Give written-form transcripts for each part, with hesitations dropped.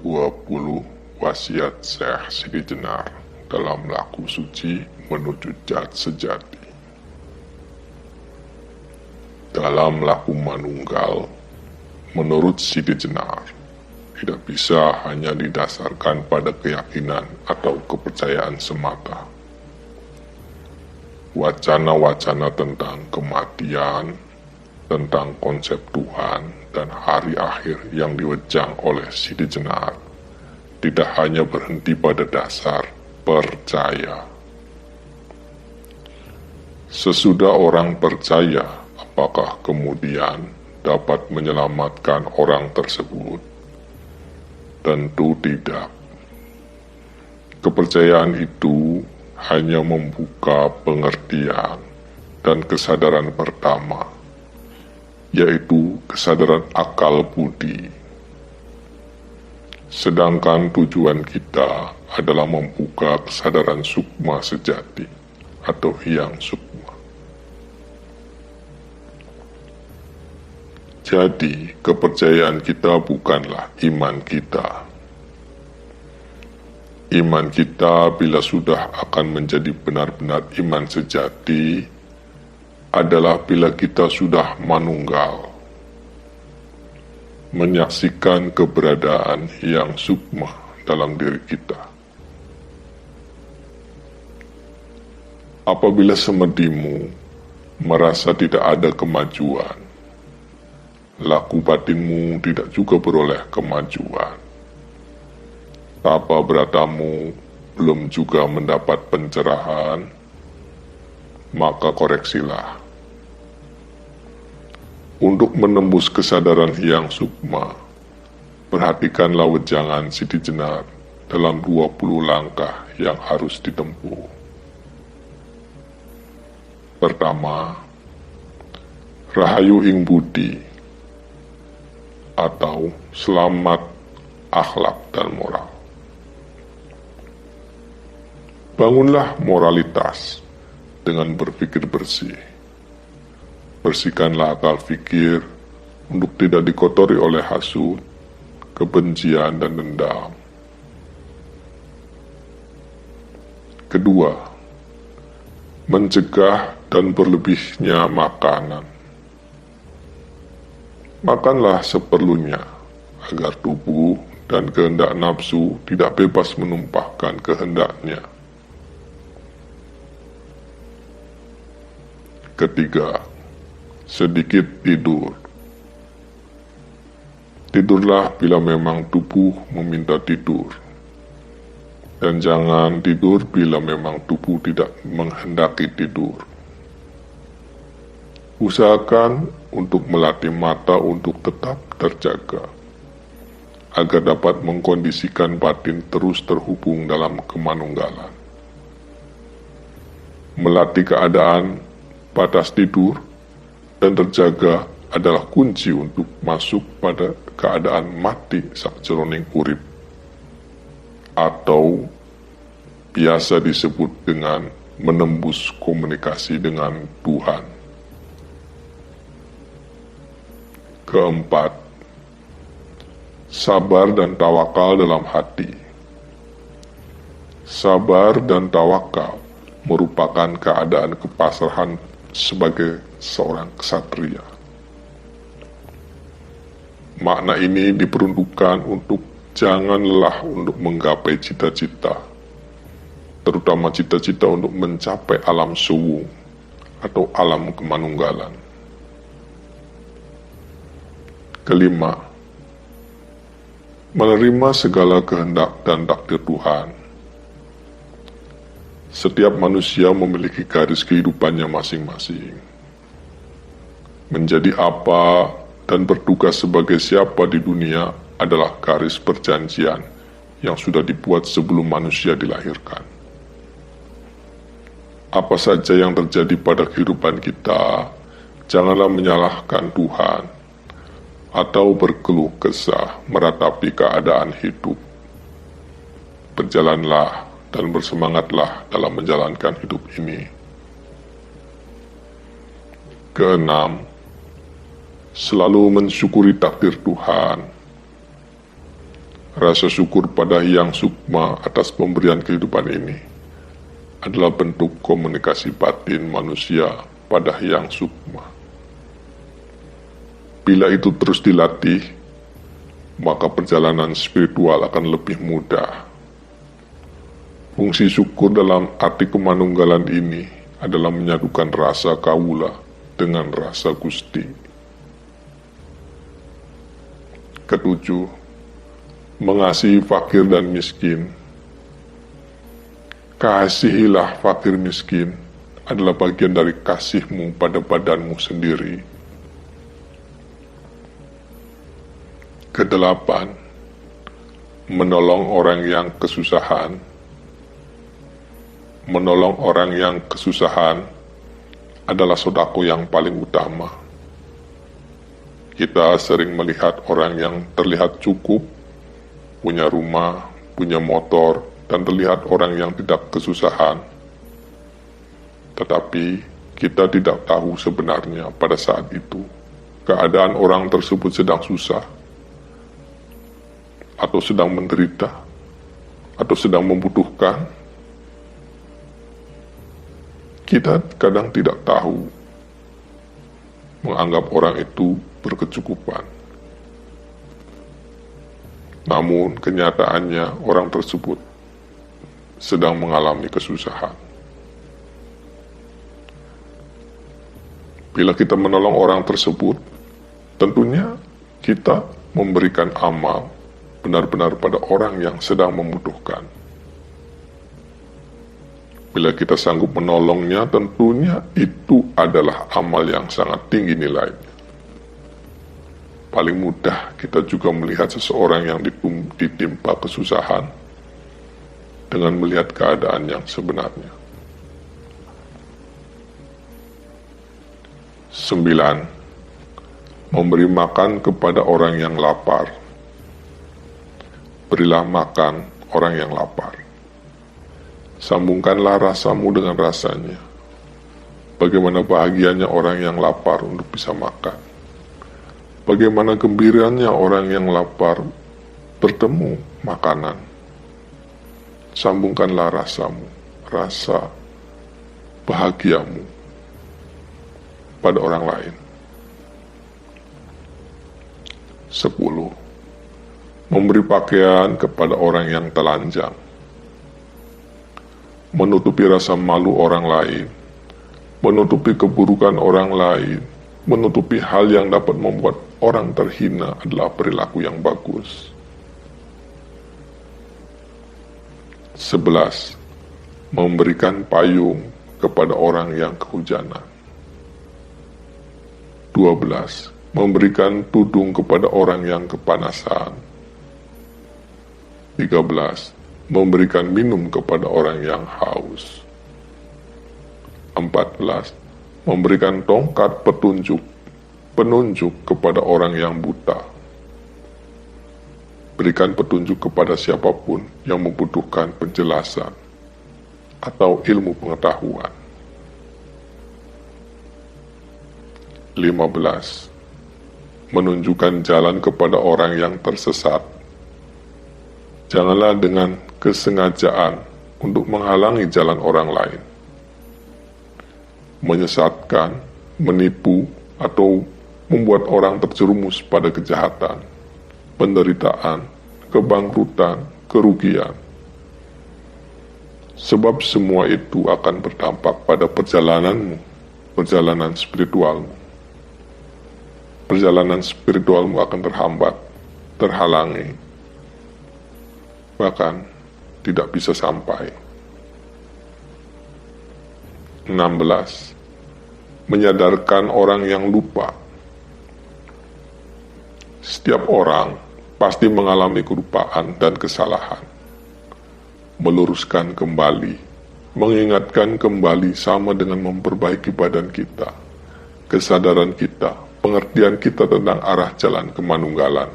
20 Wasiat Syekh Sidi Jenar dalam Laku Suci Menuju Jat Sejati. Dalam laku manunggal, menurut Sidi Jenar, tidak bisa hanya didasarkan pada keyakinan atau kepercayaan semata. Wacana-wacana tentang kematian, tentang konsep Tuhan dan hari akhir yang diwejang oleh Sidi Jenar tidak hanya berhenti pada dasar percaya. Sesudah orang percaya, apakah kemudian dapat menyelamatkan orang tersebut? Tentu tidak. Kepercayaan itu hanya membuka pengertian dan kesadaran pertama, yaitu kesadaran akal budi. Sedangkan tujuan kita adalah membuka kesadaran sukma sejati atau hyang sukma. Jadi, kepercayaan kita bukanlah iman kita. Iman kita bila sudah akan menjadi benar-benar iman sejati adalah bila kita sudah manunggal, menyaksikan keberadaan yang sukma dalam diri kita. Apabila semedimu merasa tidak ada kemajuan, laku batinmu tidak juga beroleh kemajuan. Tapa beratamu belum juga mendapat pencerahan, maka koreksilah. Untuk menembus kesadaran yang sukma, perhatikanlah wejangan Sidi Jenar dalam 20 langkah yang harus ditempuh. Pertama, rahayu ing budi atau selamat akhlak dan moral. Bangunlah moralitas dengan berpikir bersih. Bersihkanlah akal fikir untuk tidak dikotori oleh hasut, kebencian, dan dendam. Kedua, mencegah dan berlebihnya makanan. Makanlah seperlunya, agar tubuh dan kehendak nafsu tidak bebas menumpahkan kehendaknya. Ketiga, sedikit tidur. Tidurlah bila memang tubuh meminta tidur. Dan jangan tidur bila memang tubuh tidak menghendaki tidur. Usahakan untuk melatih mata untuk tetap terjaga, agar dapat mengkondisikan batin terus terhubung dalam kemanunggalan. Melatih keadaan batas tidur dan terjaga adalah kunci untuk masuk pada keadaan mati sakjroning urip, atau biasa disebut dengan menembus komunikasi dengan Tuhan. Keempat, sabar dan tawakal dalam hati. Sabar dan tawakal merupakan keadaan kepasrahan sebagai seorang ksatria. Makna ini diperuntukkan untuk jangan lelah untuk menggapai cita-cita, terutama cita-cita untuk mencapai alam suwu atau alam kemanunggalan. Kelima, menerima segala kehendak dan takdir Tuhan. Setiap manusia memiliki garis kehidupannya masing-masing. Menjadi apa dan bertugas sebagai siapa di dunia adalah garis perjanjian yang sudah dibuat sebelum manusia dilahirkan. Apa saja yang terjadi pada kehidupan kita, janganlah menyalahkan Tuhan atau berkeluh kesah meratapi keadaan hidup. Berjalanlah dan bersemangatlah dalam menjalankan hidup ini. Keenam, selalu mensyukuri takdir Tuhan. Rasa syukur pada Hyang Sukma atas pemberian kehidupan ini adalah bentuk komunikasi batin manusia pada Hyang Sukma. Bila itu terus dilatih, maka perjalanan spiritual akan lebih mudah. Fungsi syukur dalam arti kemanunggalan ini adalah menyatukan rasa kaula dengan rasa Gusti. Ketujuh, mengasihi fakir dan miskin. Kasihilah fakir miskin adalah bagian dari kasihmu pada badanmu sendiri. Kedelapan, menolong orang yang kesusahan. Menolong orang yang kesusahan adalah sedekah yang paling utama. Kita sering melihat orang yang terlihat cukup, punya rumah, punya motor, dan terlihat orang yang tidak kesusahan. Tetapi kita tidak tahu sebenarnya pada saat itu keadaan orang tersebut sedang susah, atau sedang menderita, atau sedang membutuhkan. Kita kadang tidak tahu, menganggap orang itu berkecukupan. Namun kenyataannya orang tersebut sedang mengalami kesusahan. Bila kita menolong orang tersebut, tentunya kita memberikan amal benar-benar pada orang yang sedang membutuhkan. Bila kita sanggup menolongnya, tentunya itu adalah amal yang sangat tinggi nilainya. Paling mudah kita juga melihat seseorang yang ditimpa kesusahan dengan melihat keadaan yang sebenarnya. 9. Memberi makan kepada orang yang lapar. Berilah makan orang yang lapar. Sambungkanlah rasamu dengan rasanya. Bagaimana bahagianya orang yang lapar untuk bisa makan. Bagaimana gembiranya orang yang lapar bertemu makanan. Sambungkanlah rasamu, rasa bahagiamu pada orang lain. 10. Memberi pakaian kepada orang yang telanjang. Menutupi rasa malu orang lain, menutupi keburukan orang lain, menutupi hal yang dapat membuat orang terhina adalah perilaku yang bagus. 11. Memberikan payung kepada orang yang kehujanan. 12. Memberikan tudung kepada orang yang kepanasan. 13. Memberikan minum kepada orang yang haus. 14. Memberikan tongkat penunjuk kepada orang yang buta. Berikan petunjuk kepada siapapun yang membutuhkan penjelasan atau ilmu pengetahuan. 15. Menunjukkan jalan kepada orang yang tersesat. Janganlah dengan kesengajaan untuk menghalangi jalan orang lain, menyesatkan, menipu, atau membuat orang terjerumus pada kejahatan, penderitaan, kebangkrutan, kerugian. Sebab semua itu akan berdampak pada perjalananmu, perjalanan spiritualmu. Perjalanan spiritualmu akan terhambat, terhalangi, bahkan tidak bisa sampai. 16. Menyadarkan orang yang lupa. Setiap orang pasti mengalami kelupaan dan kesalahan. Meluruskan kembali, mengingatkan kembali sama dengan memperbaiki badan kita, kesadaran kita, pengertian kita tentang arah jalan kemanunggalan.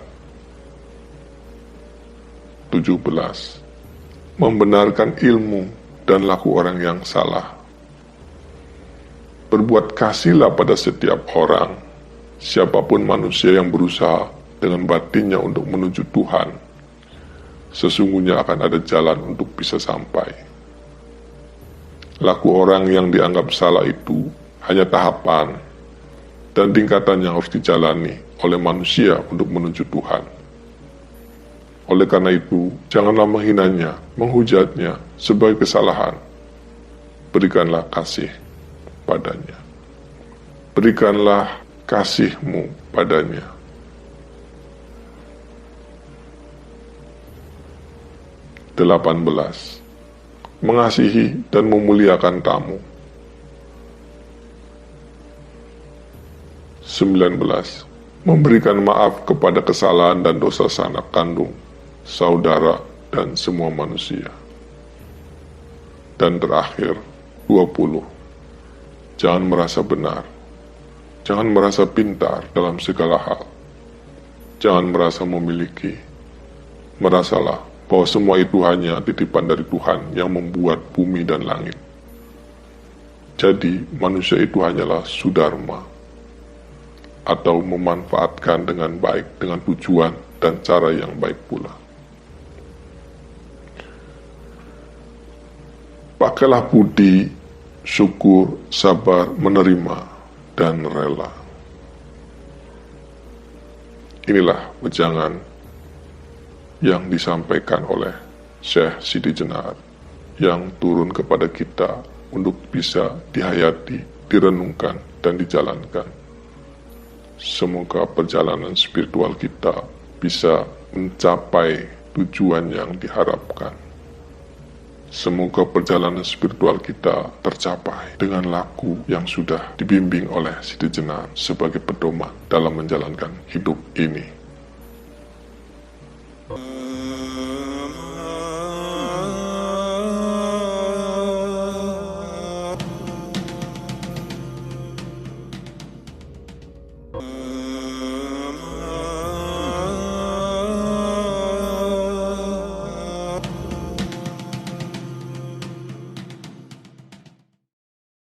17. Membenarkan ilmu dan laku orang yang salah. Berbuat kasihlah pada setiap orang, siapapun manusia yang berusaha dengan batinnya untuk menuju Tuhan, sesungguhnya akan ada jalan untuk bisa sampai. Laku orang yang dianggap salah itu hanya tahapan dan tingkatan yang harus dijalani oleh manusia untuk menuju Tuhan. Oleh karena itu, janganlah menghinanya, menghujatnya sebagai kesalahan. Berikanlah kasih padanya. Berikanlah kasih-Mu padanya. (18) Mengasihi dan memuliakan tamu. 19. Memberikan maaf kepada kesalahan dan dosa sanak kandung, saudara, dan semua manusia. Dan terakhir, 20. Jangan merasa benar. Jangan merasa pintar dalam segala hal. Jangan merasa memiliki. Merasalah bahwa semua itu hanya titipan dari Tuhan yang membuat bumi dan langit. Jadi, manusia itu hanyalah sudharma, atau memanfaatkan dengan baik dengan tujuan dan cara yang baik pula. Pakailah budi, syukur, sabar, menerima, dan rela. Inilah wejangan yang disampaikan oleh Syekh Siti Jenar yang turun kepada kita untuk bisa dihayati, direnungkan, dan dijalankan. Semoga perjalanan spiritual kita bisa mencapai tujuan yang diharapkan. Semoga perjalanan spiritual kita tercapai dengan laku yang sudah dibimbing oleh Siti Jenar sebagai pedoman dalam menjalankan hidup ini.